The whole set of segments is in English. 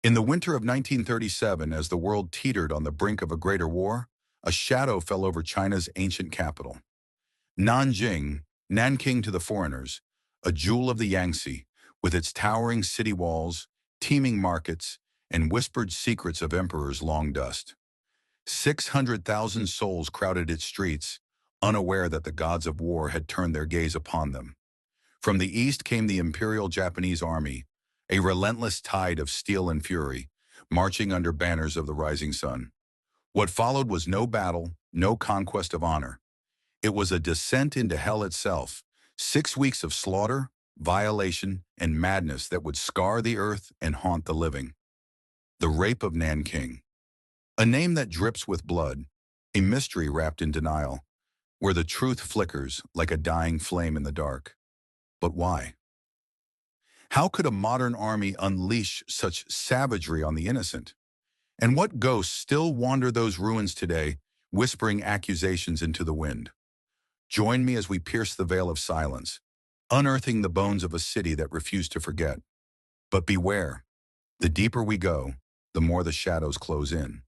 In the winter of 1937, as the world teetered on the brink of a greater war, a shadow fell over China's ancient capital. Nanjing, Nanking to the foreigners, a jewel of the Yangtze, with its towering city walls, teeming markets, and whispered secrets of emperors long dust. 600,000 souls crowded its streets, unaware that the gods of war had turned their gaze upon them. From the east came the Imperial Japanese Army, a relentless tide of steel and fury, marching under banners of the rising sun. What followed was no battle, no conquest of honor. It was a descent into hell itself, 6 weeks of slaughter, violation, and madness that would scar the earth and haunt the living. The Rape of Nanking. A name that drips with blood, a mystery wrapped in denial, where the truth flickers like a dying flame in the dark. But why? How could a modern army unleash such savagery on the innocent? And what ghosts still wander those ruins today, whispering accusations into the wind? Join me as we pierce the veil of silence, unearthing the bones of a city that refused to forget. But beware, the deeper we go, the more the shadows close in.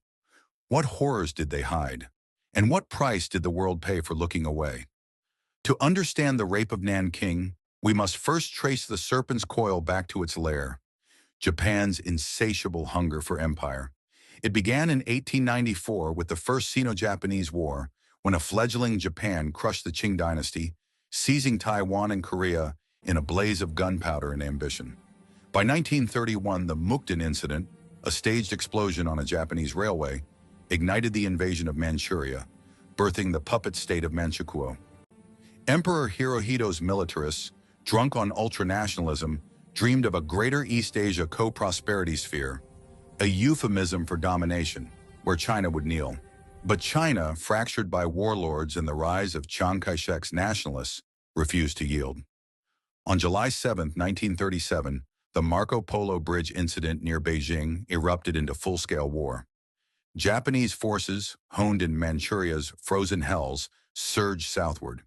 What horrors did they hide? And what price did the world pay for looking away? To understand the Rape of Nanking, we must first trace the serpent's coil back to its lair, Japan's insatiable hunger for empire. It began in 1894 with the First Sino-Japanese War, when a fledgling Japan crushed the Qing dynasty, seizing Taiwan and Korea in a blaze of gunpowder and ambition. By 1931, the Mukden incident, a staged explosion on a Japanese railway, ignited the invasion of Manchuria, birthing the puppet state of Manchukuo. Emperor Hirohito's militarists, drunk on ultranationalism, dreamed of a greater East Asia co-prosperity sphere, a euphemism for domination, where China would kneel. But China, fractured by warlords and the rise of Chiang Kai-shek's nationalists, refused to yield. On July 7, 1937, the Marco Polo Bridge incident near Beijing erupted into full-scale war. Japanese forces, honed in Manchuria's frozen hells, surged southward.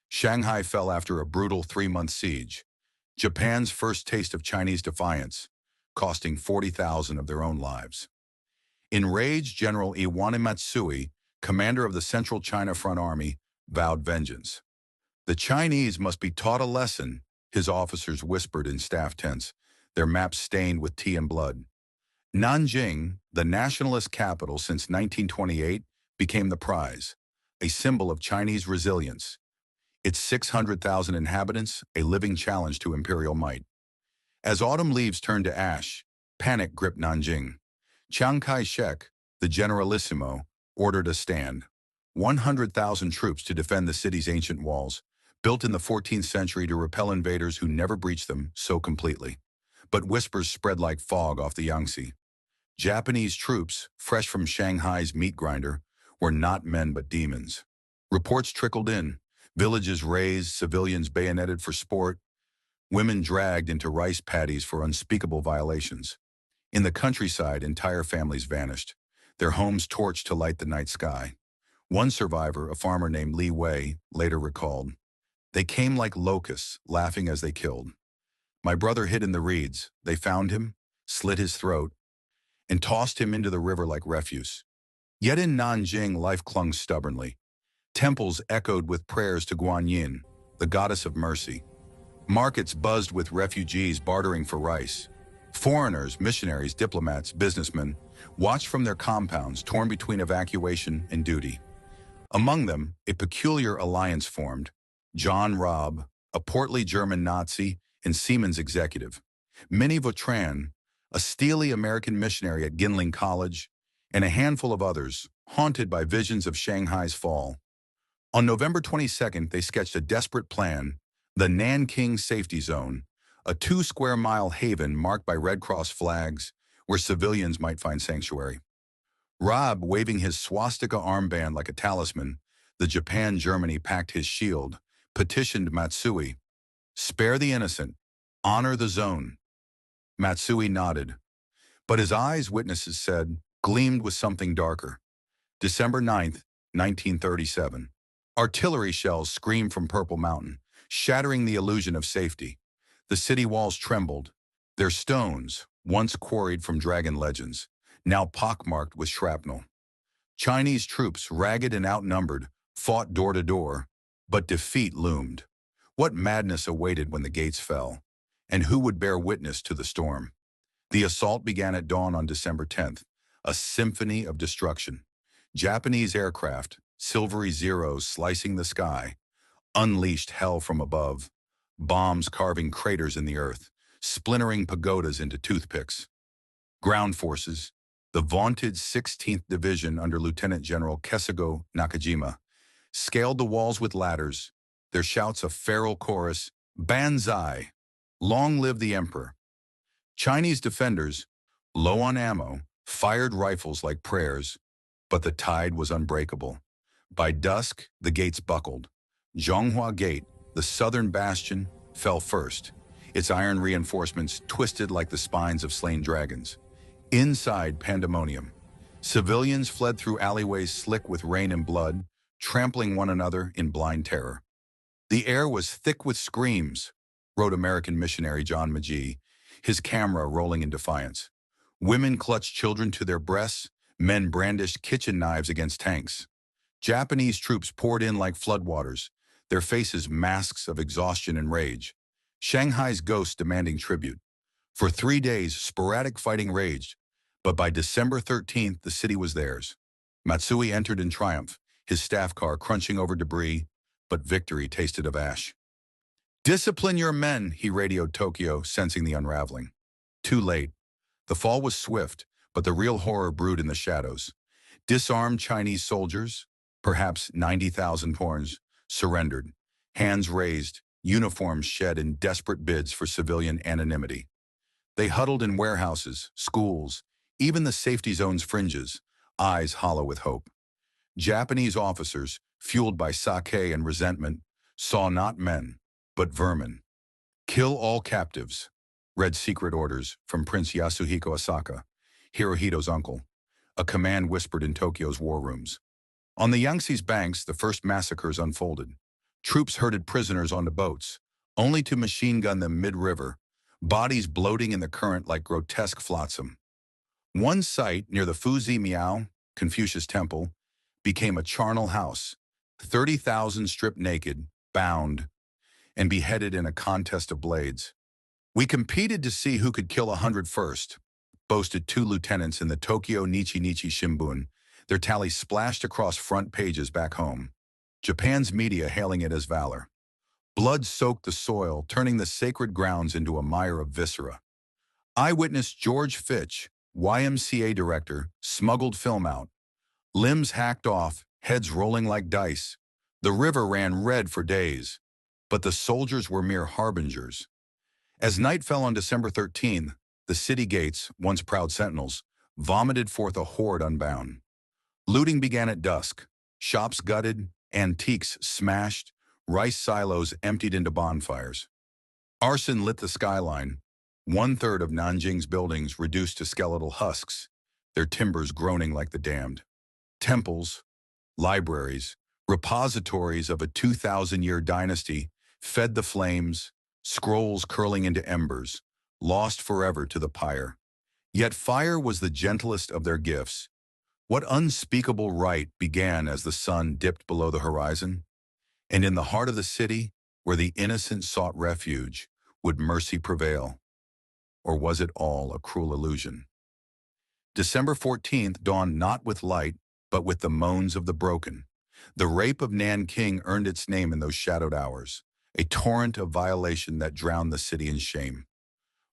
Shanghai fell after a brutal 3-month siege, Japan's first taste of Chinese defiance, costing 40,000 of their own lives. Enraged General Iwani Matsui, commander of the Central China Front Army, vowed vengeance. The Chinese must be taught a lesson, his officers whispered in staff tents, their maps stained with tea and blood. Nanjing, the nationalist capital since 1928, became the prize, a symbol of Chinese resilience. Its 600,000 inhabitants, a living challenge to imperial might. As autumn leaves turned to ash, panic gripped Nanjing. Chiang Kai-shek, the generalissimo, ordered a stand. 100,000 troops to defend the city's ancient walls, built in the 14th century to repel invaders who never breached them so completely. But whispers spread like fog off the Yangtze. Japanese troops, fresh from Shanghai's meat grinder, were not men but demons. Reports trickled in, villages razed, civilians bayoneted for sport, women dragged into rice paddies for unspeakable violations. In the countryside, entire families vanished, their homes torched to light the night sky. One survivor, a farmer named Li Wei, later recalled, "They came like locusts, laughing as they killed. My brother hid in the reeds. They found him, slit his throat, and tossed him into the river like refuse." Yet in Nanjing, life clung stubbornly. Temples echoed with prayers to Guanyin, the goddess of mercy. Markets buzzed with refugees bartering for rice. Foreigners, missionaries, diplomats, businessmen, watched from their compounds, torn between evacuation and duty. Among them, a peculiar alliance formed. John Rabe, a portly German Nazi and Siemens executive. Minnie Vautrin, a steely American missionary at Ginling College, and a handful of others, haunted by visions of Shanghai's fall. On November 22nd, they sketched a desperate plan, the Nanking Safety Zone, a 2-square-mile haven marked by Red Cross flags where civilians might find sanctuary. Rabe waving his swastika armband like a talisman, the Japan-Germany packed his shield, petitioned Matsui, "Spare the innocent, honor the zone." Matsui nodded, but his eyes, witnesses said, gleamed with something darker. December 9th, 1937. Artillery shells screamed from Purple Mountain, shattering the illusion of safety. The city walls trembled, their stones, once quarried from dragon legends, now pockmarked with shrapnel. Chinese troops, ragged and outnumbered, fought door to door, but defeat loomed. What madness awaited when the gates fell? And who would bear witness to the storm? The assault began at dawn on December 10th, a symphony of destruction. Japanese aircraft, silvery zeros slicing the sky, unleashed hell from above, bombs carving craters in the earth, splintering pagodas into toothpicks. Ground forces, the vaunted 16th Division under Lieutenant General Kesugo Nakajima, scaled the walls with ladders, their shouts a feral chorus, "Banzai! Long live the Emperor!" Chinese defenders, low on ammo, fired rifles like prayers, but the tide was unbreakable. By dusk, the gates buckled. Zhonghua Gate, the southern bastion, fell first, its iron reinforcements twisted like the spines of slain dragons. Inside, pandemonium. Civilians fled through alleyways slick with rain and blood, trampling one another in blind terror. The air was thick with screams, wrote American missionary John Magee, his camera rolling in defiance. Women clutched children to their breasts, men brandished kitchen knives against tanks. Japanese troops poured in like floodwaters, their faces masks of exhaustion and rage. Shanghai's ghosts demanding tribute. For 3 days, sporadic fighting raged, but by December 13th, the city was theirs. Matsui entered in triumph, his staff car crunching over debris, but victory tasted of ash. "Discipline your men," he radioed Tokyo, sensing the unraveling. Too late. The fall was swift, but the real horror brewed in the shadows. Disarmed Chinese soldiers, perhaps 90,000 horns, surrendered, hands raised, uniforms shed in desperate bids for civilian anonymity. They huddled in warehouses, schools, even the safety zone's fringes, eyes hollow with hope. Japanese officers, fueled by sake and resentment, saw not men, but vermin. "Kill all captives," read secret orders from Prince Yasuhiko Asaka, Hirohito's uncle, a command whispered in Tokyo's war rooms. On the Yangtze's banks, the first massacres unfolded. Troops herded prisoners onto boats, only to machine gun them mid-river, bodies bloating in the current like grotesque flotsam. One site near the Fuzi Miao, Confucius Temple, became a charnel house, 30,000 stripped naked, bound, and beheaded in a contest of blades. "We competed to see who could kill 100 first," boasted 2 lieutenants in the Tokyo Nichi Shimbun, their tally splashed across front pages back home. Japan's media hailing it as valor. Blood soaked the soil, turning the sacred grounds into a mire of viscera. Eyewitness George Fitch, YMCA director, smuggled film out. Limbs hacked off, heads rolling like dice. The river ran red for days, but the soldiers were mere harbingers. As night fell on December 13th, the city gates, once proud sentinels, vomited forth a horde unbound. Looting began at dusk, shops gutted, antiques smashed, rice silos emptied into bonfires. Arson lit the skyline, 1/3 of Nanjing's buildings reduced to skeletal husks, their timbers groaning like the damned. Temples, libraries, repositories of a 2,000-year dynasty fed the flames, scrolls curling into embers, lost forever to the pyre. Yet fire was the gentlest of their gifts. What unspeakable right began as the sun dipped below the horizon? And in the heart of the city, where the innocent sought refuge, would mercy prevail? Or was it all a cruel illusion? December 14th dawned not with light, but with the moans of the broken. The Rape of Nanking earned its name in those shadowed hours, a torrent of violation that drowned the city in shame.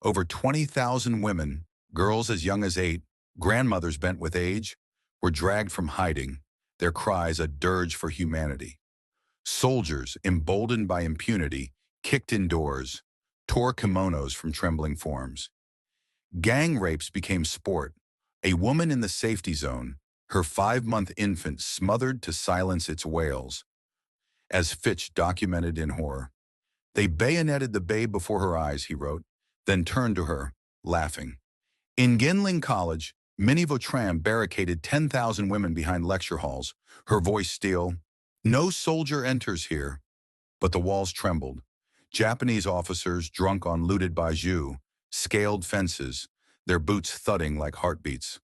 Over 20,000 women, girls as young as 8, grandmothers bent with age, were dragged from hiding, their cries a dirge for humanity. Soldiers, emboldened by impunity, kicked in doors, tore kimonos from trembling forms. Gang rapes became sport. A woman in the safety zone, her 5-month infant smothered to silence its wails. As Fitch documented in horror, "They bayoneted the babe before her eyes," he wrote, then turned to her, laughing. In Ginling College, Minnie Vautrin barricaded 10,000 women behind lecture halls, her voice steel, "No soldier enters here." But the walls trembled. Japanese officers, drunk on looted baijiu, scaled fences, their boots thudding like heartbeats.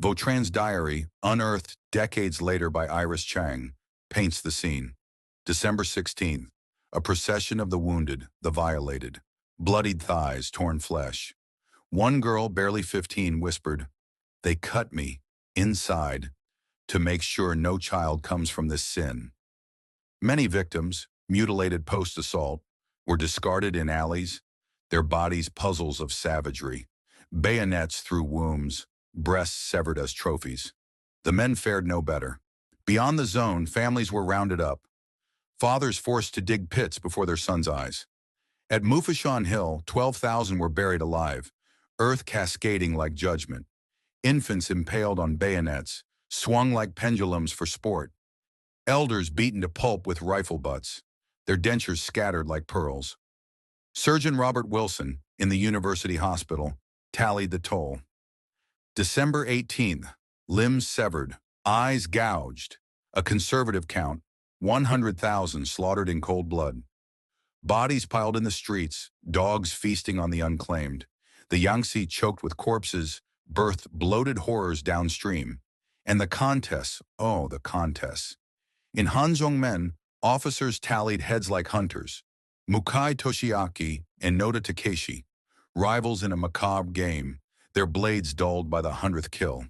Vautrin's diary, unearthed decades later by Iris Chang, paints the scene. December 16th, a procession of the wounded, the violated. Bloodied thighs, torn flesh. One girl, barely 15, whispered, "They cut me, inside, to make sure no child comes from this sin." Many victims, mutilated post-assault, were discarded in alleys, their bodies puzzles of savagery, bayonets through wombs, breasts severed as trophies. The men fared no better. Beyond the zone, families were rounded up, fathers forced to dig pits before their sons' eyes. At Mufashan Hill, 12,000 were buried alive, earth cascading like judgment. Infants impaled on bayonets, swung like pendulums for sport. Elders beaten to pulp with rifle butts, their dentures scattered like pearls. Surgeon Robert Wilson, in the University Hospital, tallied the toll. December 18th, limbs severed, eyes gouged, a conservative count, 100,000 slaughtered in cold blood. Bodies piled in the streets, dogs feasting on the unclaimed. The Yangtze choked with corpses, birthed bloated horrors downstream. And the contests, oh, the contests. In Hanzhongmen, officers tallied heads like hunters. Mukai Toshiaki and Noda Takeshi, rivals in a macabre game, their blades dulled by the 100th kill.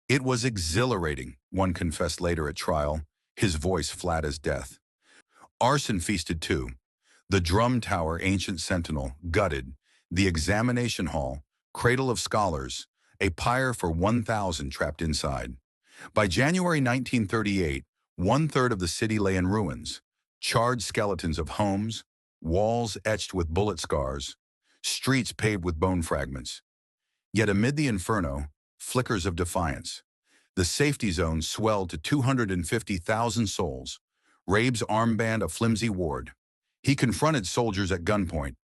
It was exhilarating, one confessed later at trial, his voice flat as death. Arson feasted too. The drum tower, ancient sentinel, gutted. The examination hall, cradle of scholars, a pyre for 1,000 trapped inside. By January 1938, 1/3 of the city lay in ruins. Charred skeletons of homes, walls etched with bullet scars, streets paved with bone fragments. Yet amid the inferno, flickers of defiance. The safety zone swelled to 250,000 souls. Rabe's armband a flimsy ward. He confronted soldiers at gunpoint.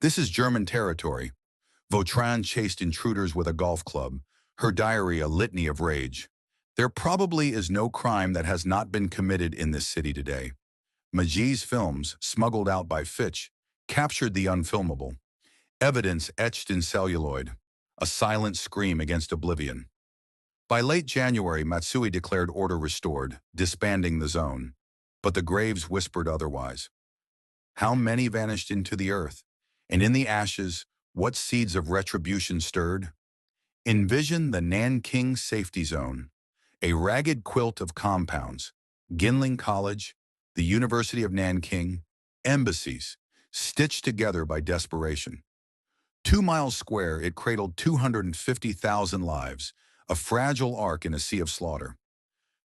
"This is German territory." Vautrin chased intruders with a golf club, her diary a litany of rage. "There probably is no crime that has not been committed in this city today." Majee's films, smuggled out by Fitch, captured the unfilmable. Evidence etched in celluloid, a silent scream against oblivion. By late January, Matsui declared order restored, disbanding the zone. But the graves whispered otherwise. How many vanished into the earth? And in the ashes, what seeds of retribution stirred? Envision the Nanking safety zone, a ragged quilt of compounds, Ginling College, the University of Nanking, embassies, stitched together by desperation. 2 miles square, it cradled 250,000 lives, a fragile ark in a sea of slaughter.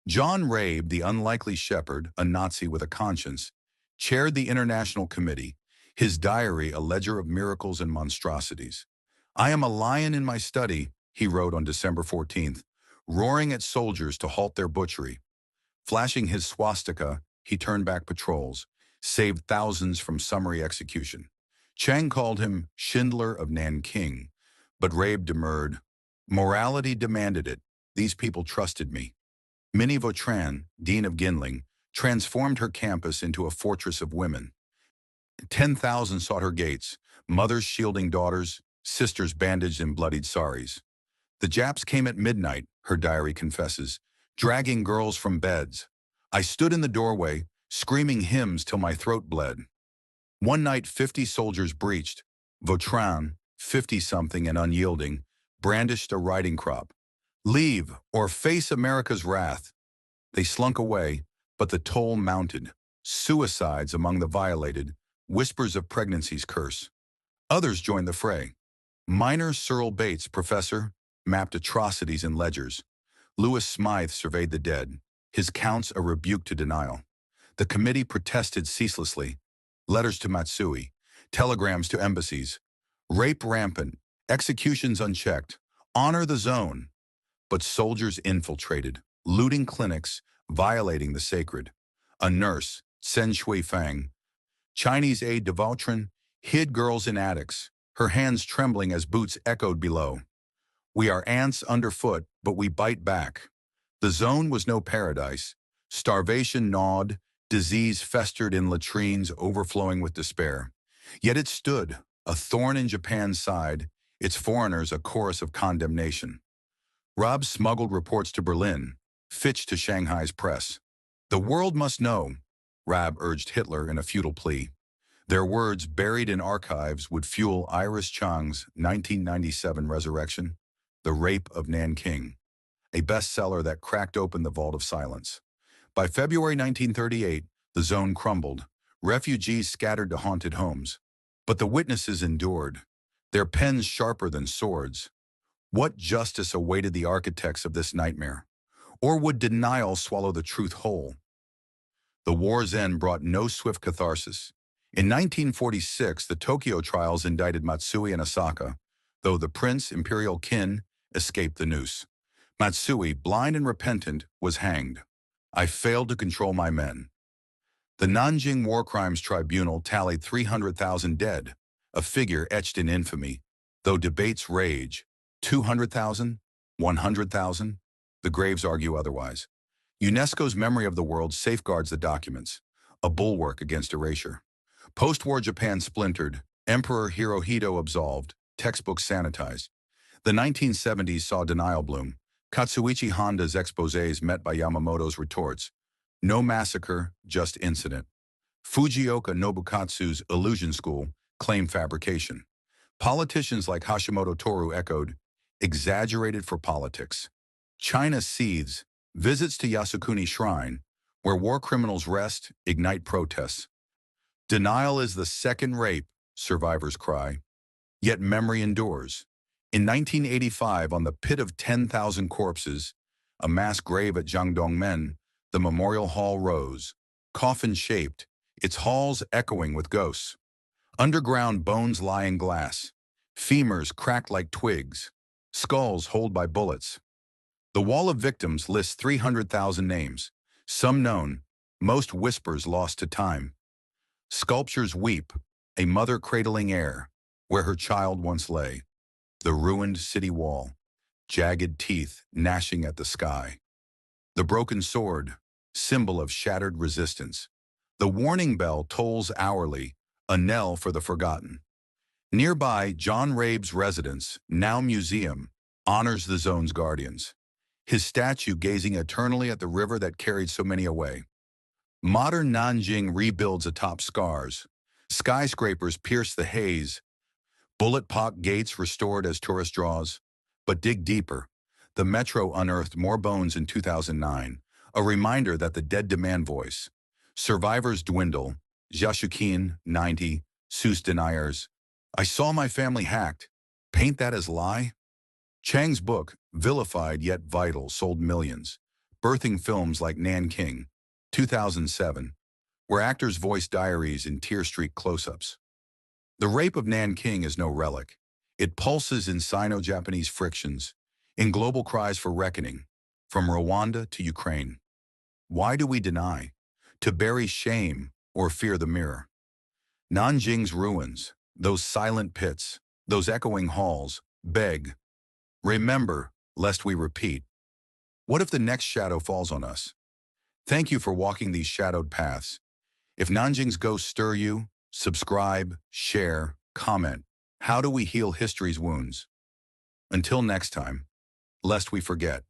John Rabe, the unlikely shepherd, a Nazi with a conscience, chaired the international committee, his diary a ledger of miracles and monstrosities. "I am a lion in my study," he wrote on December 14th, roaring at soldiers to halt their butchery. Flashing his swastika, he turned back patrols, saved thousands from summary execution. Chang called him Schindler of Nanking, but Rabe demurred. "Morality demanded it. These people trusted me." Minnie Vautrin, Dean of Ginling, transformed her campus into a fortress of women. 10,000 sought her gates, mothers shielding daughters, sisters bandaged in bloodied saris. "The Japs came at midnight," her diary confesses, dragging girls from beds. "I stood in the doorway, screaming hymns till my throat bled." One night 50 soldiers breached. Vautrin, 50-something and unyielding, brandished a riding crop. "Leave, or face America's wrath." They slunk away, but the toll mounted. Suicides among the violated, whispers of pregnancy's curse. Others joined the fray. Minor Cyril Bates, professor, mapped atrocities in ledgers. Lewis Smythe surveyed the dead, his counts a rebuke to denial. The committee protested ceaselessly. Letters to Matsui, telegrams to embassies. Rape rampant, executions unchecked, honor the zone. But soldiers infiltrated, looting clinics, violating the sacred. A nurse, Sen Shui Fang, Chinese aide to Vautrin, hid girls in attics, her hands trembling as boots echoed below. "We are ants underfoot, but we bite back." The zone was no paradise. Starvation gnawed, disease festered in latrines overflowing with despair. Yet it stood, a thorn in Japan's side, its foreigners a chorus of condemnation. Rabe smuggled reports to Berlin, Fitch to Shanghai's press. The world must know, Rabe urged Hitler in a futile plea. Their words, buried in archives, would fuel Iris Chang's 1997 resurrection, The Rape of Nanking, a bestseller that cracked open the vault of silence. By February 1938, the zone crumbled. Refugees scattered to haunted homes. But the witnesses endured, their pens sharper than swords. What justice awaited the architects of this nightmare? Or would denial swallow the truth whole? The war's end brought no swift catharsis. In 1946, the Tokyo trials indicted Matsui and Asaka, though the prince, Imperial kin, escaped the noose. Matsui, blind and repentant, was hanged. I failed to control my men. The Nanjing War Crimes Tribunal tallied 300,000 dead, a figure etched in infamy, though debates rage. 200,000? 100,000? The graves argue otherwise. UNESCO's Memory of the World safeguards the documents, a bulwark against erasure. Post-war Japan splintered, Emperor Hirohito absolved, textbooks sanitized. The 1970s saw denial bloom, Katsuichi Honda's exposés met by Yamamoto's retorts. No massacre, just incident. Fujioka Nobukatsu's Illusion School claimed fabrication. Politicians like Hashimoto Toru echoed, exaggerated for politics. China seethes, visits to Yasukuni Shrine, where war criminals rest, ignite protests. Denial is the second rape, survivors cry. Yet memory endures. In 1985, on the pit of 10,000 corpses, a mass grave at Jiangdongmen, the memorial hall rose, coffin-shaped, its halls echoing with ghosts. Underground bones lie in glass, femurs cracked like twigs, skulls holed by bullets. The wall of victims lists 300,000 names, some known, most whispers lost to time. Sculptures weep, a mother cradling air, where her child once lay. The ruined city wall, jagged teeth gnashing at the sky. The broken sword, symbol of shattered resistance. The warning bell tolls hourly, a knell for the forgotten. Nearby, John Rabe's residence, now museum, honors the zone's guardians. His statue gazing eternally at the river that carried so many away. Modern Nanjing rebuilds atop scars. Skyscrapers pierce the haze. Bullet-pocked gates restored as tourist draws. But dig deeper. The metro unearthed more bones in 2009, a reminder that the dead demand voice. Survivors dwindle. Jashukin, 90, Seuss deniers. I saw my family hacked. Paint that as lie? Chang's book, vilified yet vital, sold millions, birthing films like Nanking, 2007, where actors voice diaries in tear-streaked close-ups. The Rape of Nanking is no relic. It pulses in Sino-Japanese frictions, in global cries for reckoning, from Rwanda to Ukraine. Why do we deny? To bury shame or fear the mirror? Nanjing's ruins, those silent pits, those echoing halls, beg, remember, lest we repeat. What if the next shadow falls on us? Thank you for walking these shadowed paths. If Nanjing's ghosts stir you, subscribe, share, comment. How do we heal history's wounds? Until next time, lest we forget.